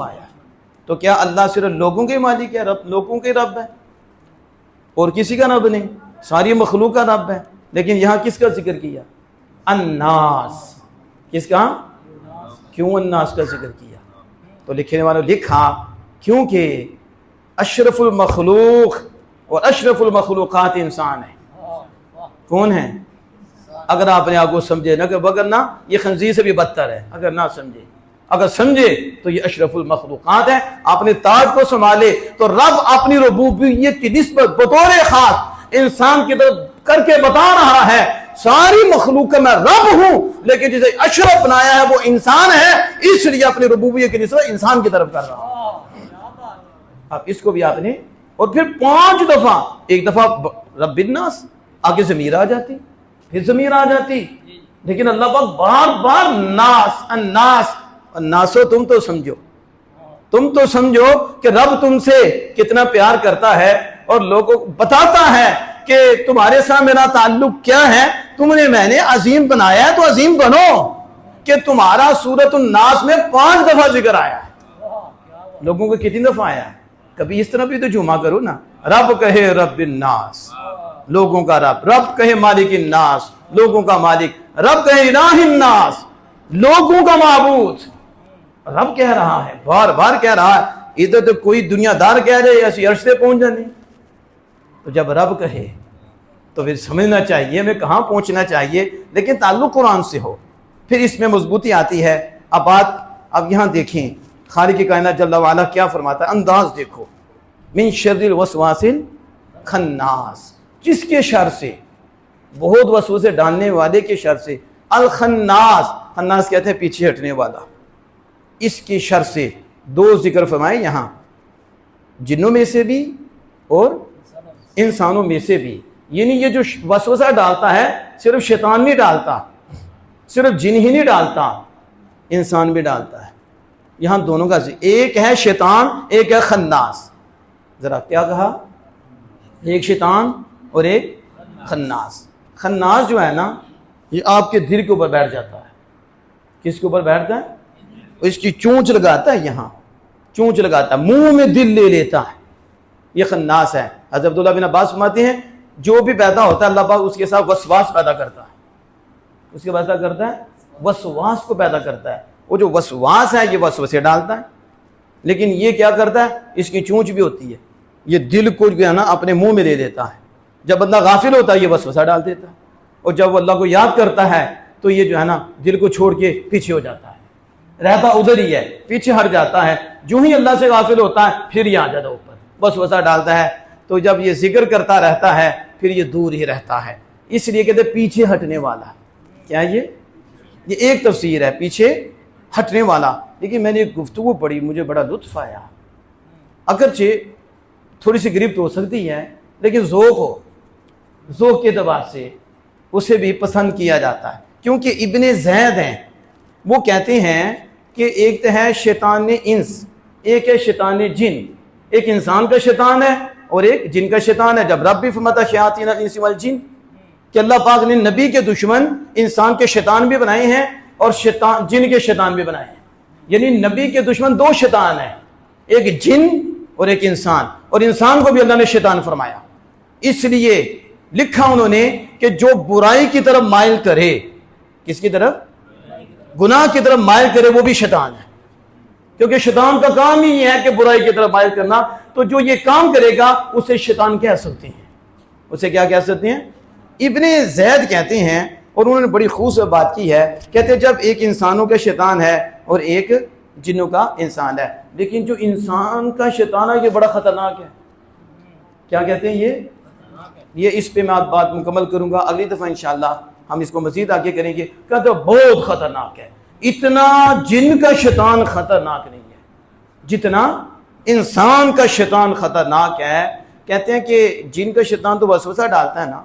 आया। तो क्या अल्लाह सिर्फ लोगों के मालिक है, रब लोगों के रब है और किसी का रब नहीं, सारी मखलूक का रब है। लेकिन यहाँ किसका जिक्र किया? अन्नास। किसका? क्यों अन्नास का जिक्र किया? तो लिखने वालों लिखा क्योंकि अशरफुल मखलूक और अशरफुल मखलूकात इंसान है। कौन है? अगर आपने आपको समझे ना कि बगैर ना ये खंजीर से भी बदतर है, अगर ना समझे, अगर समझे तो ये अशरफुल मखलूकात है। आपने ताज को संभाले तो रब अपनी रुबूबियत की निस्बत बतौर खास इंसान की तरफ करके बता रहा है सारी मखलूक का मैं रब हूं, लेकिन जिसे अशरफ बनाया है वो इंसान है, इसलिए अपनी रुबूबियत की निस्बत इंसान की तरफ कर रहा हूं। अब इसको भी आपने, और फिर 5 दफा, एक दफा रब्बिन्नास, आगे ज़मीर आ जाती, फिर ज़मीर आ जाती, लेकिन अल्लाह पाक बार बार नास अन्नास। नासो तुम तो समझो, तुम तो समझो कि रब तुमसे कितना प्यार करता है और लोगों को बताता है कि तुम्हारे साथ मेरा ताल्लुक क्या है, तुमने मैंने अजीम बनाया है तो अजीम बनो। कि तुम्हारा सूरत नास में 5 दफा जिक्र आया है, लोगों को कितनी दफा आया है? कभी इस तरह भी तो जुमा करो ना, रब कहे रब्बिन्नास, लोगों का रब, रब कहे मालिकिन नास, लोगों का मालिक, रब कहे इलाहिन्नास, लोगों का माबूद। रब कह रहा है, बार बार कह रहा है। इधर तो कोई दुनियादार कह रहे ऐसी अर्श से पहुंच जाने। तो जब रब कहे तो फिर समझना चाहिए मैं कहां पहुंचना चाहिए, लेकिन ताल्लुक कुरान से हो, फिर इसमें मजबूती आती है। अब बात, अब यहां देखें खालिक कायनात जल्ला वाला क्या फरमाता है, अंदाज देखो। मिन शर्रिल वसवासिल खन्नास, जिसके शर से, बहुत वसवसे डालने वाले के शर से, अल खन्नास, खन्नास कहते हैं पीछे हटने वाला, इसके शर से 2 जिक्र फरमाए यहां, जिन्नों में से भी और इंसानों में से भी। यानी ये जो वसवसा डालता है सिर्फ शैतान नहीं डालता, सिर्फ जिन ही नहीं डालता, इंसान भी डालता है। यहां दोनों का, एक है शैतान, एक है खन्नास। जरा क्या कहा? एक शैतान और एक खन्नास। खन्नास जो है ना, ये आपके दिल के ऊपर बैठ जाता है। किसके ऊपर बैठता है? इसकी चोंच लगाता है, यहां चोंच लगाता है, मुंह में दिल ले लेता है, ये खन्नास है। हज़रत अब्दुल्लाह बिन अब्बास फरमाते हैं जो भी पैदा होता है अल्लाह पाक उसके साथ वसवास पैदा करता है, उसके पैदा करता है, वसवास को पैदा करता है। वो जो वसवास है ये वसवसे डालता है, लेकिन ये क्या करता है, इसकी चोंच भी होती है, ये दिल को जो है ना अपने मुंह में ले लेता है। जब बंदा गाफिल होता है ये वसवसा डाल देता है, और जब वो अल्लाह को याद करता है तो ये जो है ना दिल को छोड़ के पीछे हो जाता है, रहता उधर ही है, पीछे हट जाता है। जो ही अल्लाह से गाफिल होता है फिर ये आ जाता है ऊपर, वसवसा डालता है। तो जब ये जिक्र करता रहता है फिर ये दूर ही रहता है, इसलिए कहते पीछे हटने वाला। क्या ये एक तफसीर है, पीछे हटने वाला। लेकिन मैंने एक गुफ्तगू पढ़ी, मुझे बड़ा लुत्फ आया। अगरचे थोड़ी सी गिरफ्त हो सकती है, लेकिन ज़ौक़ के दबाव से उसे भी पसंद किया जाता है। क्योंकि इब्ने ज़ैद हैं, वो कहते हैं कि एक तो है शैतान इंस, एक है शैतान जिन। एक इंसान का शैतान है और एक जिन का शैतान है। जब रब भी फरमाता शयातीन अल इंस वल जिन, कि अल्लाह पाक ने नबी के दुश्मन इंसान के शैतान भी बनाए हैं और शैतान जिन के शैतान भी बनाए हैं। यानी नबी के दुश्मन 2 शैतान हैं, एक जिन और एक इंसान, और इंसान को भी अल्लाह ने शैतान फरमाया। इसलिए लिखा उन्होंने कि जो बुराई की तरफ माइल करे, किसकी तरफ? गुनाह की तरफ माइल करे, वो भी शैतान है। क्योंकि शैतान का काम ही है कि बुराई की तरफ माइल करना। तो जो ये काम करेगा उसे शैतान कह सकते हैं, उसे क्या कह सकते हैं? इब्ने ज़ैद कहते हैं, और उन्होंने बड़ी खूबसूरत बात की है। कहते हैं जब एक इंसानों का शैतान है और एक जिन्नों का इंसान है, लेकिन जो इंसान का शैतान है ये बड़ा खतरनाक है। क्या कहते हैं ये इस पे मैं बात मुकम्मल करूंगा अगली दफा इंशाअल्लाह, हम इसको मजीद आगे करेंगे। कहते बहुत खतरनाक है, इतना जिन का शैतान खतरनाक नहीं है जितना इंसान का शैतान खतरनाक है। कहते हैं कि जिन का शैतान तो वसवसा डालता है ना,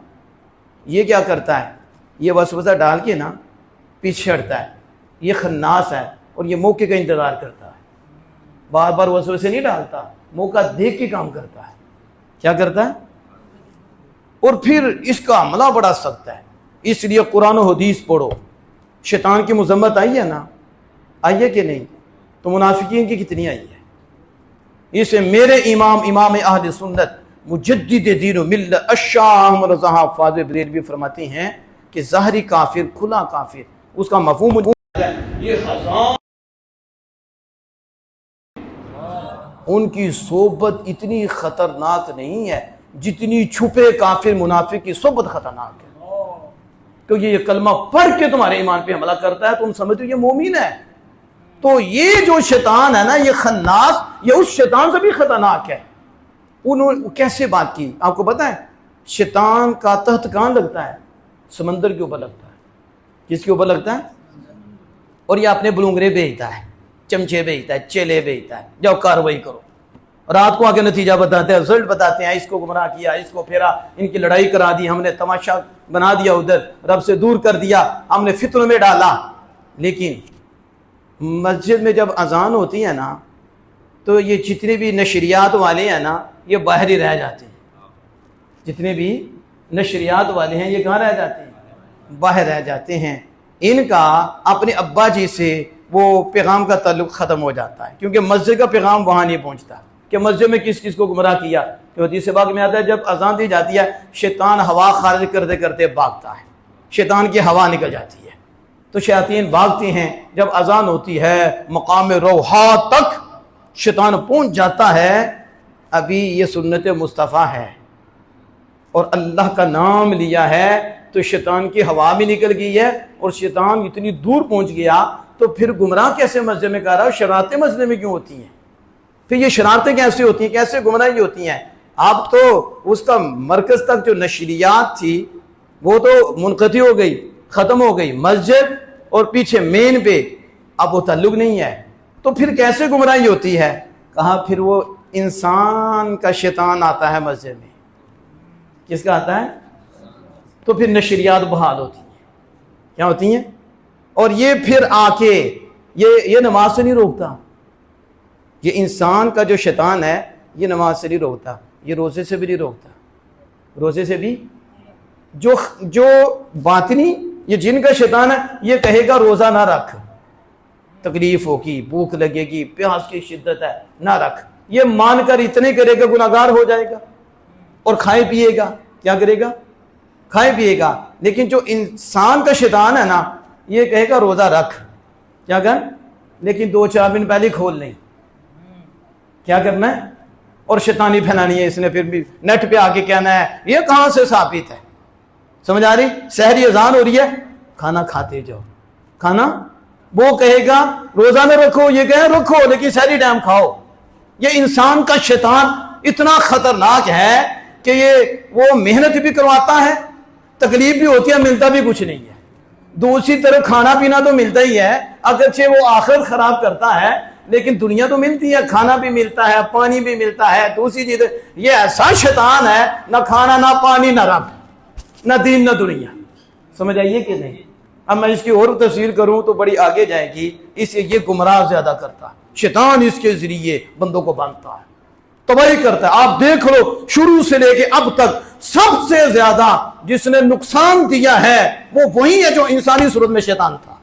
ये क्या करता है, ये वसवसा डाल के ना पीछे हटता है, ये खन्नास है और ये मौके का इंतजार करता है, बार बार वसवसे नहीं डालता, मौका देख के काम करता है। क्या करता है? और फिर इसका हमला बड़ा सख्त है। इसलिए कुरान और हदीस पढ़ो। शैतान की मुजम्मत आई है ना, आई है कि नहीं? तो मुनाफिकीन की कितनी आई है। इसे मेरे इमाम अहले सुन्नत मुजद्दिद दीन व मिल्लत अश-शाह अहमद रज़ा हाफ़िज़ बरेलवी फरमाते हैं कि ज़ाहिरी काफिर, खुला काफिर, उसका मफ़हूम ये हजार उनकी सोबत इतनी खतरनाक नहीं है जितनी छुपे काफिर मुनाफिक की सोबत खतरनाक है। क्योंकि ये कलमा पढ़ के तुम्हारे ईमान पे हमला करता है, तुम समझते हो ये मोमिन है। तो ये जो शैतान है ना, ये खन्नास, ये उस शैतान से भी खतरनाक है। उन्होंने कैसे बात की आपको पता है? शैतान का तख्त कहाँ लगता है? समंदर के ऊपर लगता है। किसके ऊपर लगता है? और ये अपने बुलूंगरे भेजता है, चमचे भेजता है, चेले भेजता है, जाओ कार्रवाई करो। रात को आके नतीजा बताते हैं, रिजल्ट बताते हैं, इसको गुमराह किया, इसको फेरा, इनकी लड़ाई करा दी, हमने तमाशा बना दिया, उधर रब से दूर कर दिया, हमने फित्नों में डाला। लेकिन मस्जिद में जब अजान होती है ना, तो ये जितने भी नशरियात वाले हैं ना, ये बाहर ही रह जाते हैं। जितने भी नशरियात वाले हैं ये कहाँ रह जाते हैं? बाहर रह जाते हैं। इनका अपने अब्बा जी से वो पैगाम का ताल्लुक ख़त्म हो जाता है, क्योंकि मस्जिद का पैगाम वहाँ नहीं पहुँचता कि मस्जिद में किस किस को गुमराह किया। तो हदीस पाक में आता है जब अजान दी जाती है, शैतान हवा खारिज करते करते भागता है, शैतान की हवा निकल जाती है, तो शयातीन भागते हैं। जब अजान होती है मकाम रोहा तक शैतान पहुँच जाता है। अभी ये सुन्नत मुस्तफ़ा है और अल्लाह का नाम लिया है, तो शैतान की हवा भी निकल गई है और शैतान इतनी दूर पहुंच गया, तो फिर गुमराह कैसे मस्जिद में कर रहा है? शरारतें मस्जिद में क्यों होती हैं? फिर ये शरारतें कैसे होती हैं, कैसे गुमराही होती हैं? आप तो उसका मरकज तक जो नशरियात थी वो तो मुनक़ती हो गई, ख़त्म हो गई। मस्जिद और पीछे मेन पे अब वो ताल्लुक नहीं है, तो फिर कैसे गुमराही होती है? कहा फिर वो इंसान का शैतान आता है मस्जिद में। किसका आता है? तो फिर नशरियात बहाल होती हैं। क्या होती हैं? और ये फिर आके ये नमाज से नहीं रोकता। ये इंसान का जो शैतान है ये नमाज से नहीं रोकता, ये रोज़े से भी नहीं रोकता। रोज़े से भी जो बातिनी ये जिन का शैतान है, ये कहेगा रोज़ा ना रख, तकलीफ होगी, भूख लगेगी, प्यास की शिद्दत है, ना रख। ये मानकर इतने करेगा गुनाहगार हो जाएगा और खाए पिएगा। क्या करेगा? खाए पिएगा। लेकिन जो इंसान का शैतान है ना, ये कहेगा रोज़ा रख, क्या कर, लेकिन 2-4 दिन पहले खोल नहीं। क्या करना है? और शैतानी फैलानी है इसने। फिर भी नेट पे आके कहना है ये कहाँ से साबित है? समझ आ रही? सहरी अजान हो रही है, खाना खाते जाओ, खाना। वो कहेगा रोज़ा न रखो, ये कहे रखो लेकिन सहरी टाइम खाओ। ये इंसान का शैतान इतना खतरनाक है कि ये वो मेहनत भी करवाता है, तकलीफ भी होती है, मिलता भी कुछ नहीं है। दूसरी तरफ खाना पीना तो मिलता ही है, अगरचे वो आखिरत खराब करता है, लेकिन दुनिया तो मिलती है, खाना भी मिलता है, पानी भी मिलता है, दूसरी चीज। ये ऐसा शैतान है, ना खाना ना पानी ना रब, ना दीन ना दुनिया। समझ आइए कि नहीं? अब मैं इसकी और तफसीर करूं तो बड़ी आगे जाएगी। इसे ये गुमराह ज्यादा करता है, शैतान इसके जरिए बंदों को बांधता है, तबाही करता है। आप देख लो शुरू से लेके अब तक सबसे ज्यादा जिसने नुकसान दिया है वो वही है जो इंसानी सूरत में शैतान था।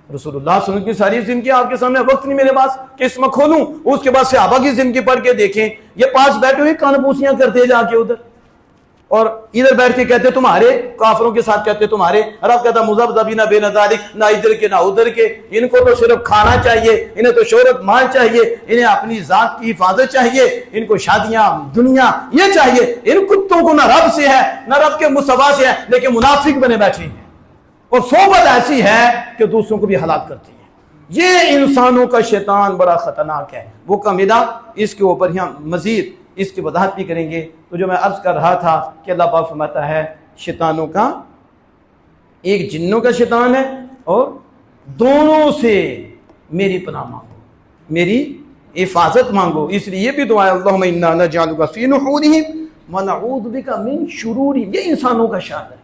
रसूलुल्लाह सल्लल्लाहु अलैहि वसल्लम की सारी जिंदगी आपके सामने, वक्त नहीं मेरे पास कि इसमें खोलूं। उसके बाद सहाबा की जिंदगी पढ़ के देखें, ये पास बैठे हुए कानपूसियां करते जाके उधर, और इधर बैठ के कहते तुम्हारे, काफरों के साथ कहते तुम्हारे। रब कहता मुज़ब्ज़बीना बैन ज़ालिक, ना इधर के ना उधर के। इनको तो सिर्फ खाना चाहिए, इन्हें तो शोहरत माल चाहिए, इन्हें अपनी जात की हिफाजत चाहिए, इनको शादियां दुनिया ये चाहिए। इन कुत्तों को ना रब से है ना रब के मुस्तफा से है, लेकिन मुनाफिक बने बैठे हैं और सोबत ऐसी है कि दूसरों को भी हलाक करती है। ये इंसानों का शैतान बड़ा खतरनाक है। वो कमीदा इसके ऊपर ही हम मजीद इसकी वजाहत भी करेंगे। तो जो मैं अर्ज कर रहा था कि अल्लाह पाक फरमाता है शैतानों का, एक जिन्नों का शैतान है और दोनों से मेरी पनाह मांगो, मेरी हिफाजत मांगो। इसलिए भी दुआ है अल्लाहुम्मा इन्ना नजअलुका फी नुहूरिहिम व नऊज़ु बिका मिन शुरूरिहिम। ये इंसानों का शर है,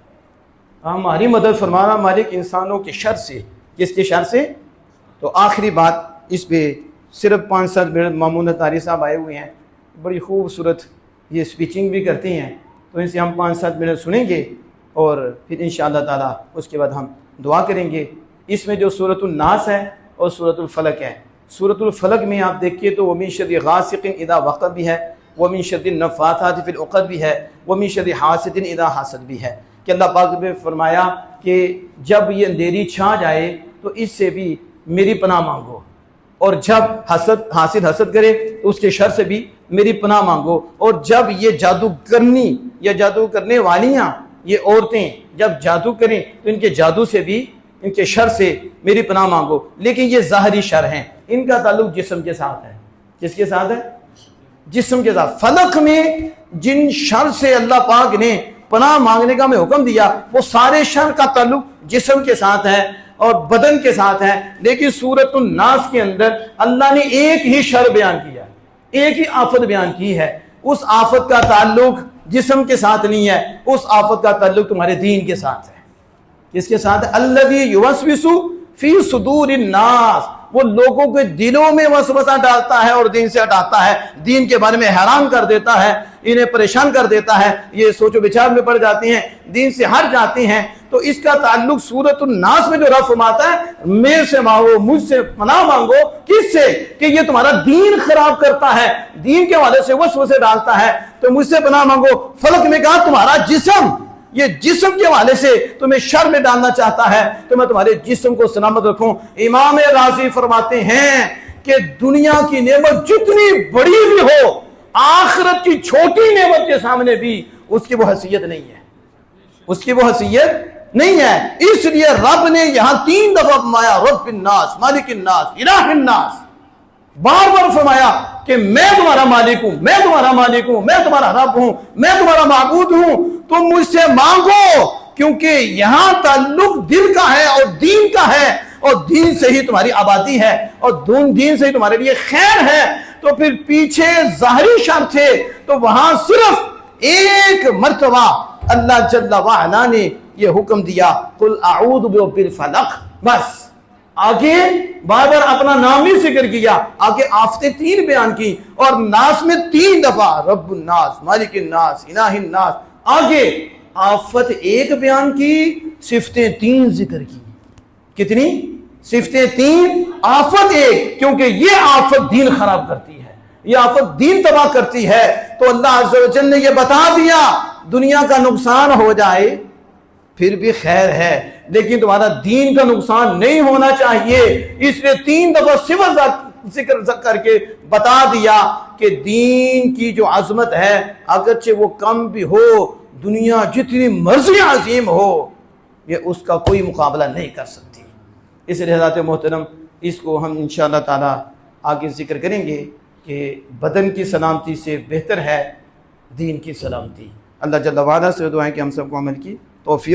हमारी मदद फरमाना मालिक इंसानों के शर से। किसके शर से? तो आखिरी बात इस पे सिर्फ 5-7 मिनट मामून तारी साहब आए हुए हैं, बड़ी खूबसूरत ये स्पीचिंग भी करते हैं, तो इनसे हम 5-7 मिनट सुनेंगे और फिर इंशाअल्लाह ताला उसके बाद हम दुआ करेंगे। इसमें जो सूरतुल नास है और सूरतुल फलक है, सूरतुल फलक में आप देखिए तो वमिन शर्रि गासिकिन इज़ा वक़ब भी है, वमिन शर्रि नफ़्फ़ाथाति फ़िल उक़द भी है, वमिन शर्रि हासिदिन इज़ा हसद भी है कि अल्लाह पाक ने फरमाया कि जब ये अंधेरी छा जाए तो इससे भी मेरी पनाह मांगो, और जब हासिद हसद करे तो उसके शर से भी मेरी पनाह मांगो, और जब ये जादू करनी या जादू करने वालियाँ ये औरतें जब जादू करें तो इनके जादू से भी, इनके शर से मेरी पनाह मांगो। लेकिन ये ज़ाहरी शर हैं, इनका ताल्लुक जिस्म के साथ है। किसके साथ है? जिस्म के साथ। फलक में जिन शर से अल्लाह पाक ने पनाह मांगने का हमें हुक्म दिया वो सारे शर का ताल्लुक जिस्म के साथ है और बदन के साथ है। लेकिन सूरतुन नास के अंदर अल्लाह ने एक ही शर बयान किया, एक ही आफत बयान की है। उस आफत का ताल्लुक जिस्म के साथ नहीं है, उस आफत का ताल्लुक तुम्हारे दीन के साथ है। किसके साथ है? अल्लज़ी युवस्विसु फी सुदूरिन नास, वो लोगों के दिलों में वसवसा डालता है और दीन से हटाता है, दीन के बारे में हैरान कर देता है, इन्हें परेशान कर देता है, ये सोचो विचार में पड़ जाती हैं, दीन से हट जाती हैं। तो इसका ताल्लुक सूरतुन नास में जो रफ फरमाता है, मेरे से मांगो, मुझसे पनाह मांगो, किससे? कि ये तुम्हारा दीन खराब करता है, दीन के हवाले से वसवसे डालता है, तो मुझसे पनाह मांगो। फलक में कहा तुम्हारा जिस्म, ये जिस्म के हवाले से तुम्हें शर में डालना चाहता है, तो मैं तुम्हारे जिस्म को सलामत रखूं। इमाम राज़ी फरमाते हैं कि दुनिया की नेमत जितनी बड़ी भी हो, आखिरत की छोटी नेमत के सामने भी उसकी वो हैसियत नहीं है, उसकी वो हैसियत नहीं है। इसलिए रब ने यहां 3 दफा फरमाया रब्बिन नास, मालिकिन नास, इलाहिन नास, बार बार फरमाया कि मैं तुम्हारा मालिक हूं, मैं तुम्हारा मालिक हूं, मैं तुम्हारा रब हूं, मैं तुम्हारा माबूद हूं, तुम मुझसे मांगो, क्योंकि यहां ताल्लुक दिल का है और दीन का है, और दीन से ही तुम्हारी आबादी है और दीन से ही तुम्हारे लिए खैर है। तो फिर पीछे ज़ाहिरी शर थे, तो वहां सिर्फ एक मर्तबा अल्लाह जल्ला वाला ने यह हुक्म दिया कुल अऊज़ु बिरब्बिल फलक, बस। आगे बार बार अपना नाम ही जिक्र किया, आगे आफतें 3 बयान की और नास में 3 दफा रब्बुन नास, मालिकिन नास, इलाहिन नास, आगे आफत 1 बयान की, सिफतें 3 जिक्र की। कितनी सिफतें? 3, आफत 1, क्योंकि ये आफत दीन खराब करती है, ये आफत दीन तबाह करती है। तो अल्लाह अज़्ज़ा व जल ने यह बता दिया दुनिया का नुकसान हो जाए फिर भी खैर है, लेकिन तुम्हारा दीन का नुकसान नहीं होना चाहिए। इसलिए 3 दफा सिफत जिक्र करके बता दिया कि दीन की जो अजमत है, अगरचे वो कम भी हो, दुनिया जितनी मर्जी अजीम हो, ये उसका कोई मुकाबला नहीं कर सकती। इसलिए हज़रात मोहतरम, इसको हम इंशाअल्लाह ताला आगे जिक्र करेंगे कि बदन की सलामती से बेहतर है दीन की सलामती। अल्लाह जल्ल वाला से दुआ है कि हम सबको अमल की तौफीक